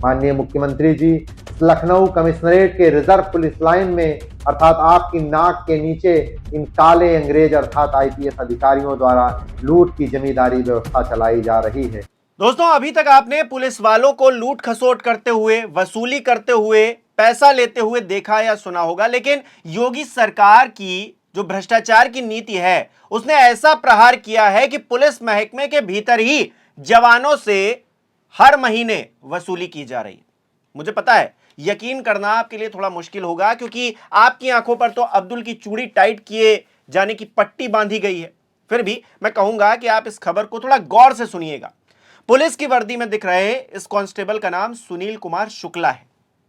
माननीय मुख्यमंत्री जी, लखनऊ कमिश्नरेट के रिजर्व पुलिस लाइन में अर्थात आपकी नाक के नीचे इन काले अंग्रेज अर्थात आईपीएस अधिकारियों द्वारा लूट की जमींदारी व्यवस्था चलाई जा रही है। दोस्तों, अभी तक आपने पुलिस वालों को लूट खसोट करते हुए, वसूली करते हुए, पैसा लेते हुए देखा या सुना होगा, लेकिन योगी सरकार की जो भ्रष्टाचार की नीति है उसने ऐसा प्रहार किया है कि पुलिस महकमे के भीतर ही जवानों से हर महीने वसूली की जा रही है। मुझे पता है यकीन करना आपके लिए थोड़ा मुश्किल होगा, क्योंकि आपकी आंखों पर तो अब्दुल की चूड़ी टाइट किए जाने की पट्टी बांधी गई है। फिर भी मैं कहूंगा कि आप इस खबर को थोड़ा गौर से सुनिएगा। पुलिस की वर्दी में दिख रहे इस कांस्टेबल का नाम सुनील कुमार शुक्ला है,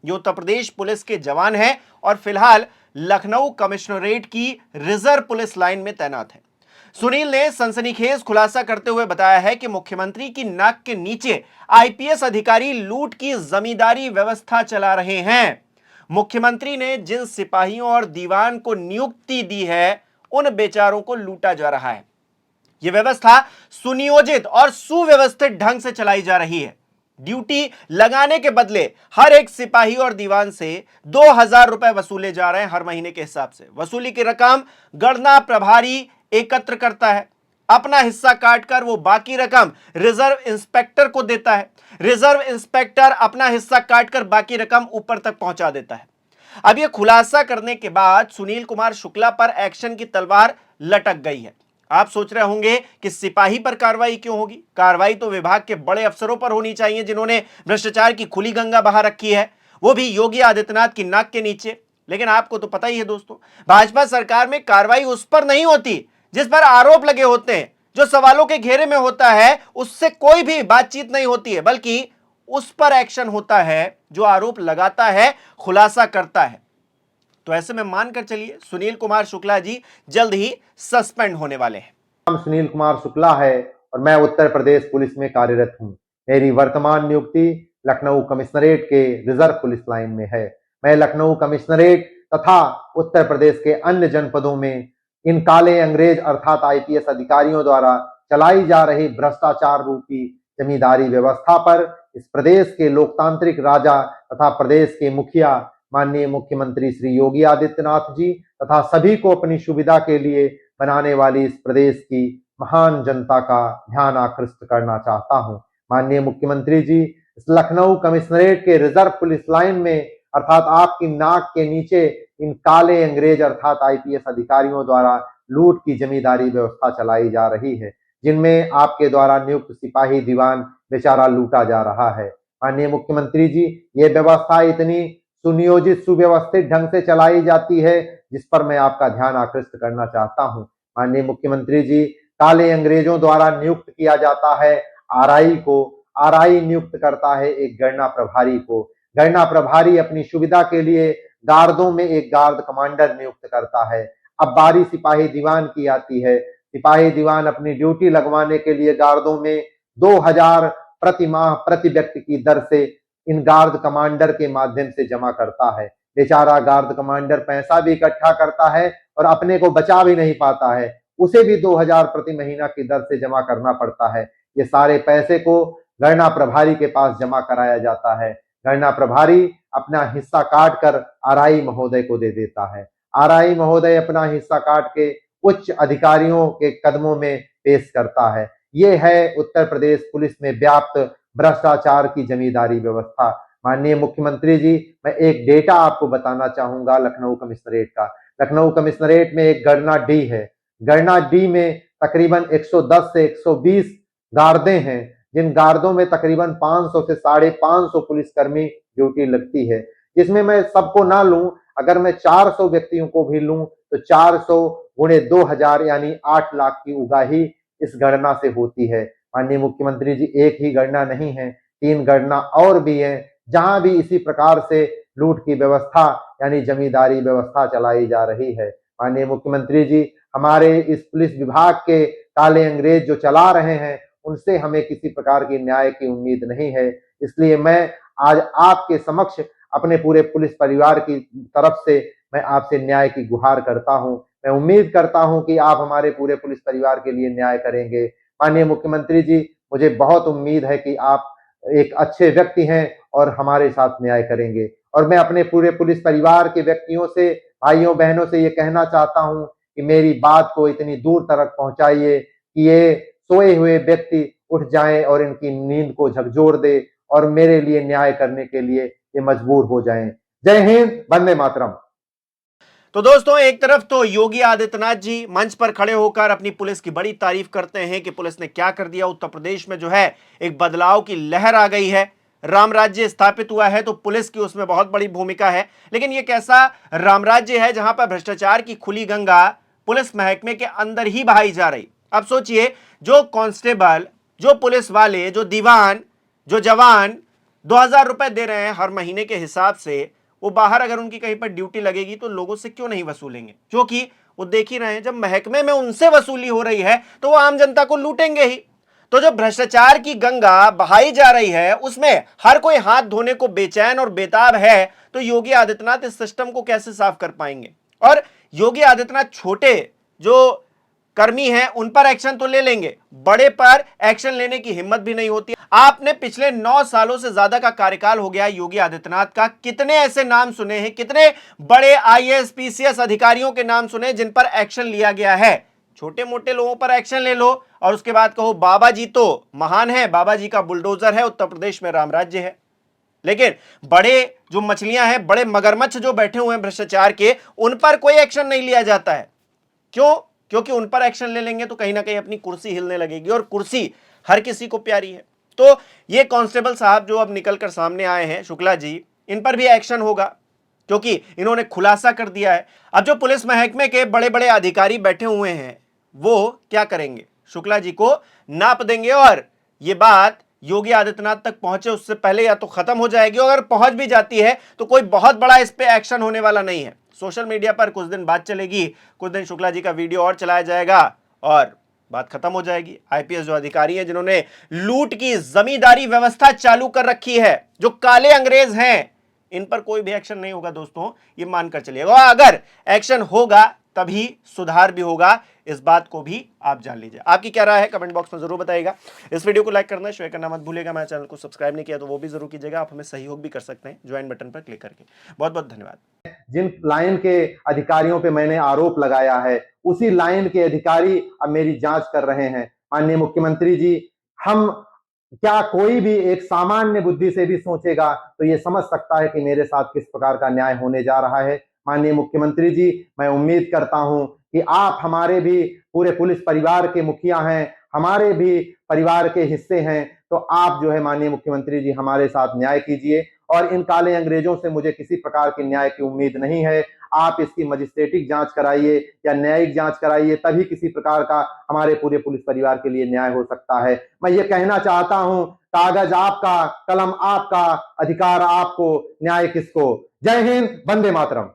जो उत्तर प्रदेश पुलिस के जवान हैं और फिलहाल लखनऊ कमिश्नरेट की रिजर्व पुलिस लाइन में तैनात है। सुनील ने सनसनीखेज खुलासा करते हुए बताया है कि मुख्यमंत्री की नाक के नीचे आईपीएस अधिकारी लूट की जमींदारी व्यवस्था चला रहे हैं। मुख्यमंत्री ने जिन सिपाहियों और दीवान को नियुक्ति दी है उन बेचारों को लूटा जा रहा है। यह व्यवस्था सुनियोजित और सुव्यवस्थित ढंग से चलाई जा रही है। ड्यूटी लगाने के बदले हर एक सिपाही और दीवान से 2000 रुपए वसूले जा रहे हैं हर महीने के हिसाब से। वसूली की रकम गणना प्रभारी एकत्र करता है, अपना हिस्सा काटकर वो बाकी रकम रिजर्व इंस्पेक्टर को देता है। रिजर्व इंस्पेक्टर अपना हिस्सा काटकर बाकी रकम ऊपर तक पहुंचा देता है। अब यह खुलासा करने के बाद सुनील कुमार शुक्ला पर एक्शन की तलवार लटक गई है। आप सोच रहे होंगे कि सिपाही पर कार्रवाई क्यों होगी? कार्रवाई तो विभाग के बड़े अफसरों पर होनी चाहिए जिन्होंने भ्रष्टाचार की खुली गंगा बहा रखी है, वो भी योगी आदित्यनाथ की नाक के नीचे। लेकिन आपको तो पता ही है दोस्तों, भाजपा सरकार में कार्रवाई उस पर नहीं होती जिस पर आरोप लगे होते हैं। जो सवालों के घेरे में होता है उससे कोई भी बातचीत नहीं होती है, बल्कि उस पर एक्शन होता है जो आरोप लगाता है, खुलासा करता है। तो ऐसे में मानकर चलिए सुनील कुमार शुक्ला जी जल्द ही सस्पेंड होने वाले हैं। नाम सुनील कुमार शुक्ला है और मैं उत्तर प्रदेश पुलिस में कार्यरत हूं। मेरी वर्तमान नियुक्ति लखनऊ कमिश्नरेट के रिजर्व पुलिस लाइन में है। मैं लखनऊ कमिश्नरेट तथा उत्तर प्रदेश के अन्य जनपदों में इन काले अंग्रेज अर्थात आईपीएस अधिकारियों द्वारा चलाई जा रही भ्रष्टाचार रूपी जमींदारी व्यवस्था पर इस प्रदेश के लोकतांत्रिक राजा तथा प्रदेश के मुखिया माननीय मुख्यमंत्री श्री योगी आदित्यनाथ जी तथा सभी को अपनी सुविधा के लिए बनाने वाली इस प्रदेश की महान जनता का ध्यान आकृष्ट करना चाहता हूं। माननीय मुख्यमंत्री जी, इस लखनऊ कमिश्नरेट के रिजर्व पुलिस लाइन में अर्थात आपकी नाक के नीचे इन काले अंग्रेज अर्थात आईपीएस अधिकारियों द्वारा लूट की जमींदारी व्यवस्था चलाई जा रही है, जिनमें आपके द्वारा नियुक्त सिपाही दीवान बेचारा लूटा जा रहा है। माननीय मुख्यमंत्री जी, ये व्यवस्था इतनी सुनियोजित सुव्यवस्थित ढंग से चलाई जाती है जिस पर मैं आपका ध्यान आकृष्ट करना चाहता हूं। माननीय मुख्यमंत्री जी, काले अंग्रेजों द्वारा नियुक्त किया जाता है आरआई को, आरआई नियुक्त करता है एक गणना प्रभारी को, गणना प्रभारी अपनी सुविधा के लिए गार्डों में एक गार्ड कमांडर नियुक्त करता है। अब बारी सिपाही दीवान की आती है। सिपाही दीवान अपनी ड्यूटी लगवाने के लिए गार्डों में 2000 प्रति माह प्रति व्यक्ति की दर से इन गार्ड कमांडर के माध्यम से जमा करता है। बेचारा गार्ड कमांडर पैसा भी इकट्ठा करता है और अपने को बचा भी नहीं पाता है, उसे भी 2000 प्रति महीना की दर से जमा करना पड़ता है। ये सारे पैसे को गणना प्रभारी के पास जमा कराया जाता है। गणना प्रभारी अपना हिस्सा काट कर आरआई महोदय को दे देता है। आरआई महोदय अपना हिस्सा काट के उच्च अधिकारियों के कदमों में पेश करता है। ये है उत्तर प्रदेश पुलिस में व्याप्त भ्रष्टाचार की जमींदारी व्यवस्था। माननीय मुख्यमंत्री जी, मैं एक डेटा आपको बताना चाहूंगा लखनऊ कमिश्नरेट का। लखनऊ कमिश्नरेट में एक गणना डी है। गणना डी में तकरीबन 110 से 120 गार्डे हैं, जिन गार्डों में तकरीबन 500 से 550 पुलिसकर्मी ड्यूटी लगती है। जिसमें मैं सबको ना लूं, अगर मैं 400 व्यक्तियों को भी लूं तो 400 गुणे 2000 यानी 8 लाख की उगाही इस गणना से होती है। माननीय मुख्यमंत्री जी, एक ही गणना नहीं है, 3 गणना और भी है जहां भी इसी प्रकार से लूट की व्यवस्था यानी जमींदारी व्यवस्था चलाई जा रही है। माननीय मुख्यमंत्री जी, हमारे इस पुलिस विभाग के काले अंग्रेज जो चला रहे हैं उनसे हमें किसी प्रकार की न्याय की उम्मीद नहीं है। इसलिए मैं आज आपके समक्ष अपने पूरे पुलिस परिवार की तरफ से मैं आपसे न्याय की गुहार करता हूं। मैं उम्मीद करता हूं कि आप हमारे पूरे पुलिस परिवार के लिए न्याय करेंगे। माननीय मुख्यमंत्री जी, मुझे बहुत उम्मीद है कि आप एक अच्छे व्यक्ति हैं और हमारे साथ न्याय करेंगे। और मैं अपने पूरे पुलिस परिवार के व्यक्तियों से, भाइयों बहनों से ये कहना चाहता हूं कि मेरी बात को इतनी दूर तक पहुंचाइए कि ये सोए हुए व्यक्ति उठ जाएं और इनकी नींद को झकझोर दे और मेरे लिए न्याय करने के लिए ये मजबूर हो जाएं। जय हिंद, वंदे मातरम। तो दोस्तों, एक तरफ तो योगी आदित्यनाथ जी मंच पर खड़े होकर अपनी पुलिस की बड़ी तारीफ करते हैं कि पुलिस ने क्या कर दिया। उत्तर प्रदेश में जो है एक बदलाव की लहर आ गई है, राम राज्य स्थापित हुआ है, तो पुलिस की उसमें बहुत बड़ी भूमिका है। लेकिन यह कैसा राम राज्य है जहां पर भ्रष्टाचार की खुली गंगा पुलिस महकमे के अंदर ही बहाई जा रही। अब सोचिए, जो कांस्टेबल, जो पुलिस वाले, जो दीवान, जो जवान 2000 रुपए दे रहे हैं हर महीने के हिसाब से, वो बाहर अगर उनकी कहीं पर ड्यूटी लगेगी तो लोगों से क्यों नहीं वसूलेंगे? क्योंकि वो देख ही रहे हैं, जब महकमे में उनसे वसूली हो रही है तो वो आम जनता को लूटेंगे ही। तो जो भ्रष्टाचार की गंगा बहाई जा रही है उसमें हर कोई हाथ धोने को बेचैन और बेताब है, तो योगी आदित्यनाथ इस सिस्टम को कैसे साफ कर पाएंगे? और योगी आदित्यनाथ छोटे जो कर्मी हैं उन पर एक्शन तो ले लेंगे, बड़े पर एक्शन लेने की हिम्मत भी नहीं होती। आपने पिछले 9 सालों से ज्यादा का कार्यकाल हो गया योगी आदित्यनाथ का, कितने ऐसे नाम सुने हैं, कितने बड़े आईएएस पीसीएस अधिकारियों के नाम सुने जिन पर एक्शन लिया गया है? छोटे मोटे लोगों पर एक्शन ले लो और उसके बाद कहो बाबा जी तो महान है, बाबा जी का बुलडोजर है, उत्तर प्रदेश में राम राज्य है। लेकिन बड़े जो मछलियां हैं, बड़े मगरमच्छ जो बैठे हुए हैं भ्रष्टाचार के, उन पर कोई एक्शन नहीं लिया जाता है। क्यों? क्योंकि उन पर एक्शन ले लेंगे तो कहीं ना कहीं अपनी कुर्सी हिलने लगेगी, और कुर्सी हर किसी को प्यारी है। तो ये कांस्टेबल साहब जो अब निकलकर सामने आए हैं, शुक्ला जी, इन पर भी एक्शन होगा क्योंकि इन्होंने खुलासा कर दिया है। अब जो पुलिस महकमे के बड़े बड़े अधिकारी बैठे हुए हैं वो क्या करेंगे? शुक्ला जी को नाप देंगे और ये बात योगी आदित्यनाथ तक पहुंचे उससे पहले या तो खत्म हो जाएगी, और अगर पहुंच भी जाती है तो कोई बहुत बड़ा इस पे एक्शन होने वाला नहीं है। सोशल मीडिया पर कुछ दिन बात चलेगी, कुछ दिन शुक्ला जी का वीडियो और चलाया जाएगा और बात खत्म हो जाएगी। आईपीएस जो अधिकारी हैं जिन्होंने लूट की जमींदारी व्यवस्था चालू कर रखी है, जो काले अंग्रेज हैं, इन पर कोई भी एक्शन नहीं होगा दोस्तों, ये मानकर चलिएगा। अगर एक्शन होगा तभी सुधार भी होगा, इस बात को भी आप जान लीजिए। आपकी क्या राय है कमेंट बॉक्स में जरूर बताइएगा। इस वीडियो को लाइक करना, शेयर करना मत भूलिएगा। मेरे चैनल को सब्सक्राइब नहीं किया तो वो भी जरूर कीजिएगा। आप हमें सहयोग भी कर सकते हैं ज्वाइन बटन पर क्लिक करके। बहुत बहुत धन्यवाद। जिन लाइन के अधिकारियों पे मैंने आरोप लगाया है उसी लाइन के अधिकारी अब मेरी जांच कर रहे हैं। माननीय मुख्यमंत्री जी, हम क्या कोई भी एक सामान्य बुद्धि से भी सोचेगा तो ये समझ सकता है कि मेरे साथ किस प्रकार का न्याय होने जा रहा है। माननीय मुख्यमंत्री जी, मैं उम्मीद करता हूं कि आप हमारे भी पूरे पुलिस परिवार के मुखिया हैं, हमारे भी परिवार के हिस्से हैं, तो आप जो है माननीय मुख्यमंत्री जी हमारे साथ न्याय कीजिए। और इन काले अंग्रेजों से मुझे किसी प्रकार की न्याय की उम्मीद नहीं है। आप इसकी मजिस्ट्रेटिक जांच कराइए या न्यायिक जांच कराइए, तभी किसी प्रकार का हमारे पूरे पुलिस परिवार के लिए न्याय हो सकता है। मैं ये कहना चाहता हूं, कागज आपका, कलम आपका, अधिकार आपको, न्याय किसको। जय हिंद, वंदे मातरम।